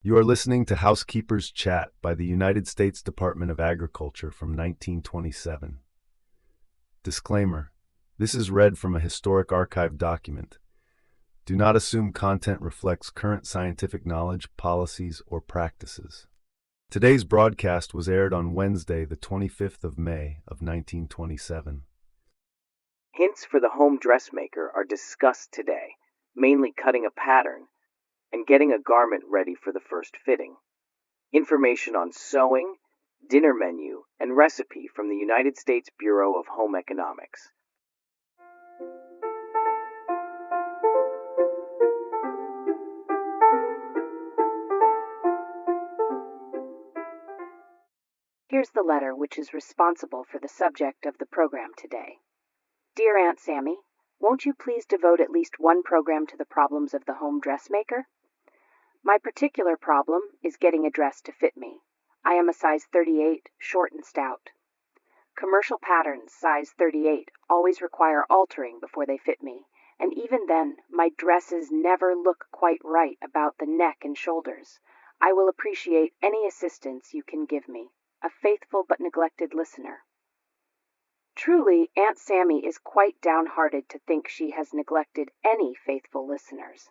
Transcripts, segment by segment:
You are listening to Housekeepers Chat by the United States Department of Agriculture from 1927. Disclaimer: this is read from a historic archive document. Do not assume content reflects current scientific knowledge, policies, or practices. Today's broadcast was aired on Wednesday, the 25th of May of 1927. Hints for the home dressmaker are discussed today, mainly cutting a pattern and getting a garment ready for the first fitting. Information on sewing, dinner menu, and recipe from the United States Bureau of Home Economics. Here's the letter which is responsible for the subject of the program today. Dear Aunt Sammy, won't you please devote at least one program to the problems of the home dressmaker? My particular problem is getting a dress to fit me. I am a size 38, short and stout. Commercial patterns, size 38, always require altering before they fit me, and even then, my dresses never look quite right about the neck and shoulders. I will appreciate any assistance you can give me. A faithful but neglected listener. Truly, Aunt Sammy is quite downhearted to think she has neglected any faithful listeners.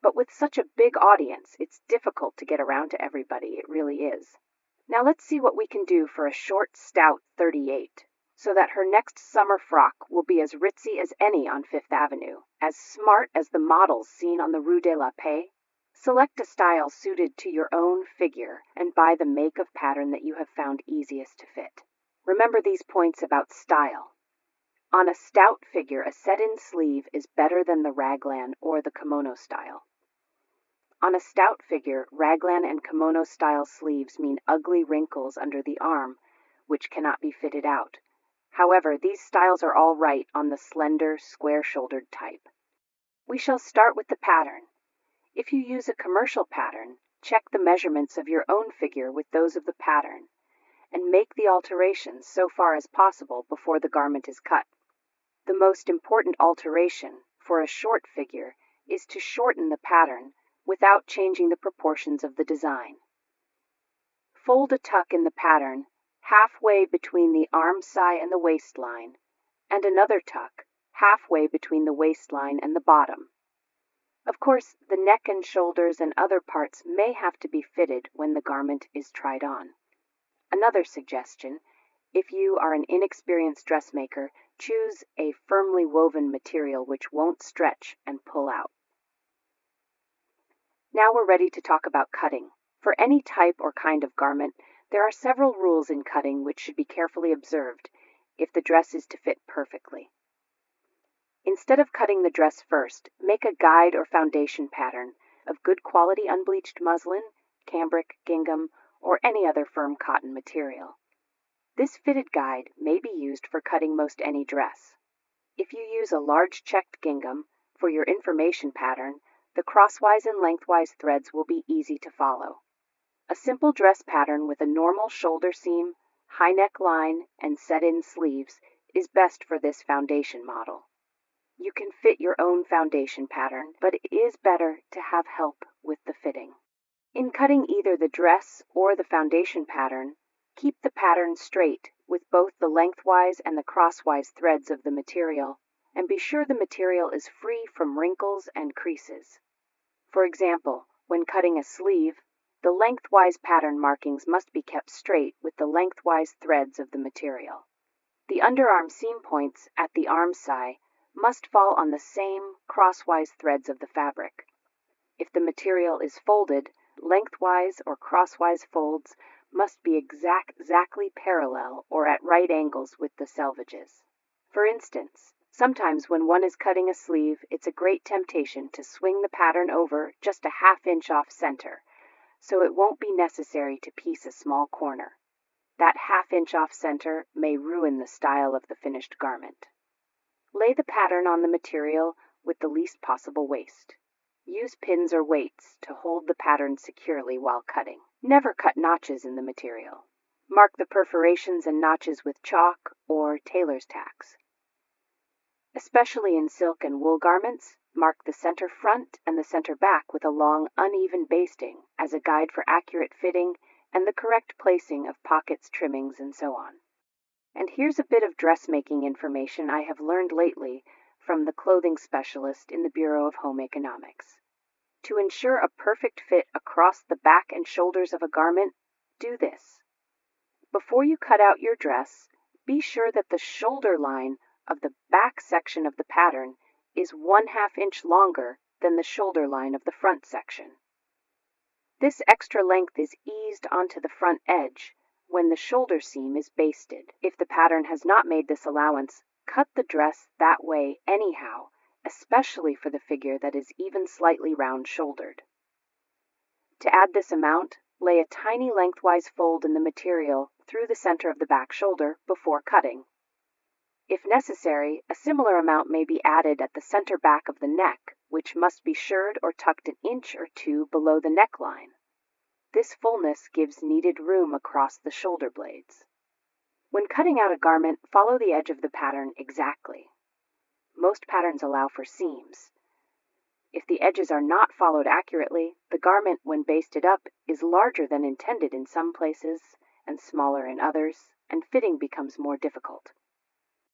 But with such a big audience, it's difficult to get around to everybody, it really is. Now let's see what we can do for a short, stout 38, so that her next summer frock will be as ritzy as any on Fifth Avenue, as smart as the models seen on the Rue de la Paix. Select a style suited to your own figure and buy the make of pattern that you have found easiest to fit. Remember these points about style. On a stout figure, a set-in sleeve is better than the raglan or the kimono style. On a stout figure, raglan and kimono style sleeves mean ugly wrinkles under the arm, which cannot be fitted out. However, these styles are all right on the slender, square-shouldered type. We shall start with the pattern. If you use a commercial pattern, check the measurements of your own figure with those of the pattern, and make the alterations so far as possible before the garment is cut. The most important alteration for a short figure is to shorten the pattern without changing the proportions of the design. Fold a tuck in the pattern halfway between the arm side and the waistline, and another tuck halfway between the waistline and the bottom. Of course, the neck and shoulders and other parts may have to be fitted when the garment is tried on. Another suggestion: if you are an inexperienced dressmaker, choose a firmly woven material which won't stretch and pull out. Now we're ready to talk about cutting. For any type or kind of garment, there are several rules in cutting which should be carefully observed if the dress is to fit perfectly. Instead of cutting the dress first, make a guide or foundation pattern of good quality unbleached muslin, cambric, gingham, or any other firm cotton material. This fitted guide may be used for cutting most any dress. If you use a large checked gingham for your information pattern, the crosswise and lengthwise threads will be easy to follow. A simple dress pattern with a normal shoulder seam, high neck line, and set-in sleeves is best for this foundation model. You can fit your own foundation pattern, but it is better to have help with the fitting. In cutting either the dress or the foundation pattern, keep the pattern straight with both the lengthwise and the crosswise threads of the material, and be sure the material is free from wrinkles and creases. For example, when cutting a sleeve, the lengthwise pattern markings must be kept straight with the lengthwise threads of the material. The underarm seam points at the arm side must fall on the same crosswise threads of the fabric. If the material is folded, lengthwise or crosswise folds must be exactly parallel or at right angles with the selvages. For instance, sometimes when one is cutting a sleeve, it's a great temptation to swing the pattern over just a half-inch off center, so it won't be necessary to piece a small corner. That half-inch off center may ruin the style of the finished garment. Lay the pattern on the material with the least possible waste. Use pins or weights to hold the pattern securely while cutting. Never cut notches in the material. Mark the perforations and notches with chalk or tailor's tacks. Especially in silk and wool garments, Mark the center front and the center back with a long, uneven basting as a guide for accurate fitting and the correct placing of pockets, trimmings, and so on. And here's a bit of dressmaking information I have learned lately from the clothing specialist in the Bureau of Home Economics. To ensure a perfect fit across the back and shoulders of a garment, do this. Before you cut out your dress, be sure that the shoulder line of the back section of the pattern is 1/2 inch longer than the shoulder line of the front section. This extra length is eased onto the front edge when the shoulder seam is basted. If the pattern has not made this allowance, cut the dress that way anyhow, especially for the figure that is even slightly round-shouldered. To add this amount, lay a tiny lengthwise fold in the material through the center of the back shoulder before cutting. If necessary, a similar amount may be added at the center back of the neck, which must be shirred or tucked 1 inch or 2 below the neckline. This fullness gives needed room across the shoulder blades. When cutting out a garment, follow the edge of the pattern exactly. Most patterns allow for seams. If the edges are not followed accurately, the garment, when basted up, is larger than intended in some places and smaller in others, and fitting becomes more difficult.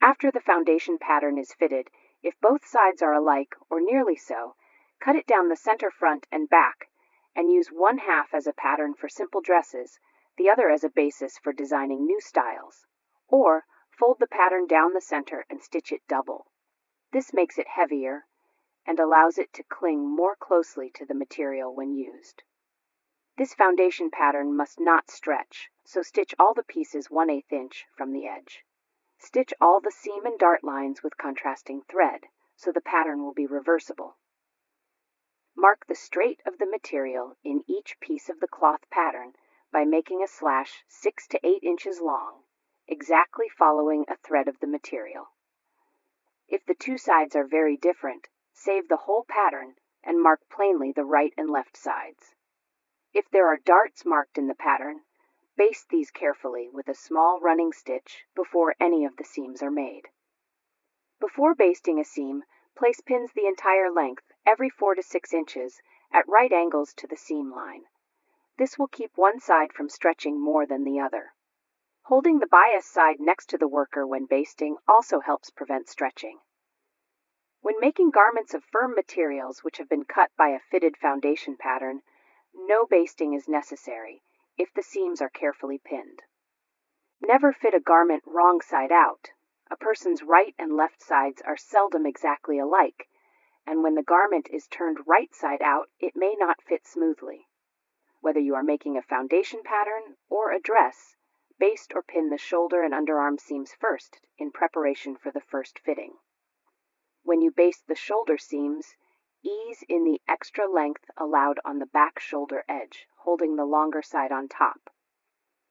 After the foundation pattern is fitted, if both sides are alike or nearly so, cut it down the center front and back, and use 1/2 as a pattern for simple dresses, the other as a basis for designing new styles, or fold the pattern down the center and stitch it double. This makes it heavier and allows it to cling more closely to the material when used. This foundation pattern must not stretch, so stitch all the pieces 1/8 inch from the edge. Stitch all the seam and dart lines with contrasting thread, so the pattern will be reversible. Mark the straight of the material in each piece of the cloth pattern by making a slash 6 to 8 inches long, exactly following a thread of the material. If the two sides are very different, save the whole pattern and mark plainly the right and left sides. If there are darts marked in the pattern, baste these carefully with a small running stitch before any of the seams are made. Before basting a seam, place pins the entire length, every 4 to 6 inches, at right angles to the seam line. This will keep one side from stretching more than the other. Holding the bias side next to the worker when basting also helps prevent stretching. When making garments of firm materials which have been cut by a fitted foundation pattern, no basting is necessary if the seams are carefully pinned. Never fit a garment wrong side out. A person's right and left sides are seldom exactly alike, and when the garment is turned right side out, it may not fit smoothly. Whether you are making a foundation pattern or a dress, baste or pin the shoulder and underarm seams first in preparation for the first fitting. When you baste the shoulder seams, ease in the extra length allowed on the back shoulder edge, holding the longer side on top.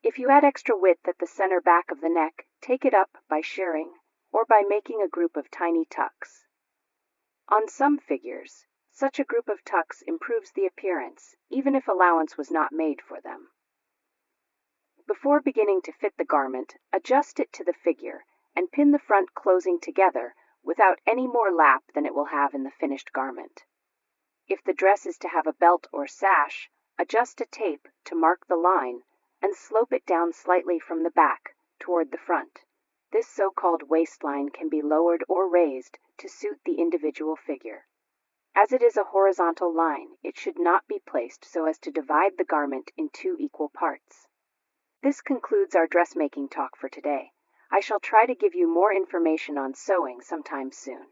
If you add extra width at the center back of the neck, take it up by shirring or by making a group of tiny tucks. On some figures, such a group of tucks improves the appearance, even if allowance was not made for them. Before beginning to fit the garment, adjust it to the figure and pin the front closing together without any more lap than it will have in the finished garment. If the dress is to have a belt or sash, adjust a tape to mark the line and slope it down slightly from the back toward the front. This so-called waistline can be lowered or raised to suit the individual figure. As it is a horizontal line, it should not be placed so as to divide the garment in 2 equal parts. This concludes our dressmaking talk for today. I shall try to give you more information on sewing sometime soon.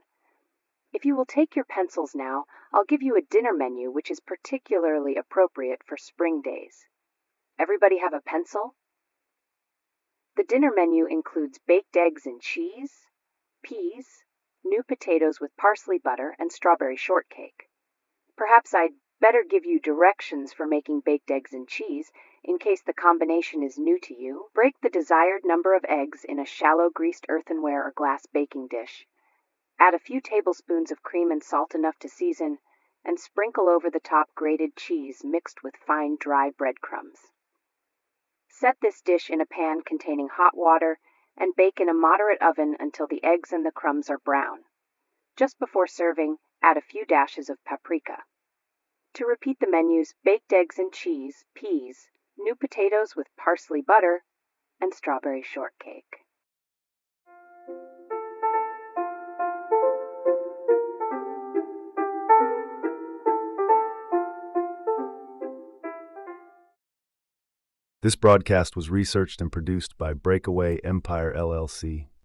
If you will take your pencils now, I'll give you a dinner menu which is particularly appropriate for spring days. Everybody have a pencil? The dinner menu includes baked eggs and cheese, peas, new potatoes with parsley butter, and strawberry shortcake. Perhaps I'd better give you directions for making baked eggs and cheese in case the combination is new to you. Break the desired number of eggs in a shallow greased earthenware or glass baking dish. Add a few tablespoons of cream and salt enough to season, and sprinkle over the top grated cheese mixed with fine dry breadcrumbs. Set this dish in a pan containing hot water and bake in a moderate oven until the eggs and the crumbs are brown. Just before serving, Add a few dashes of paprika. To repeat the menus, baked eggs and cheese, peas, new potatoes with parsley butter, and strawberry shortcake. This broadcast was researched and produced by Breakaway Empire LLC.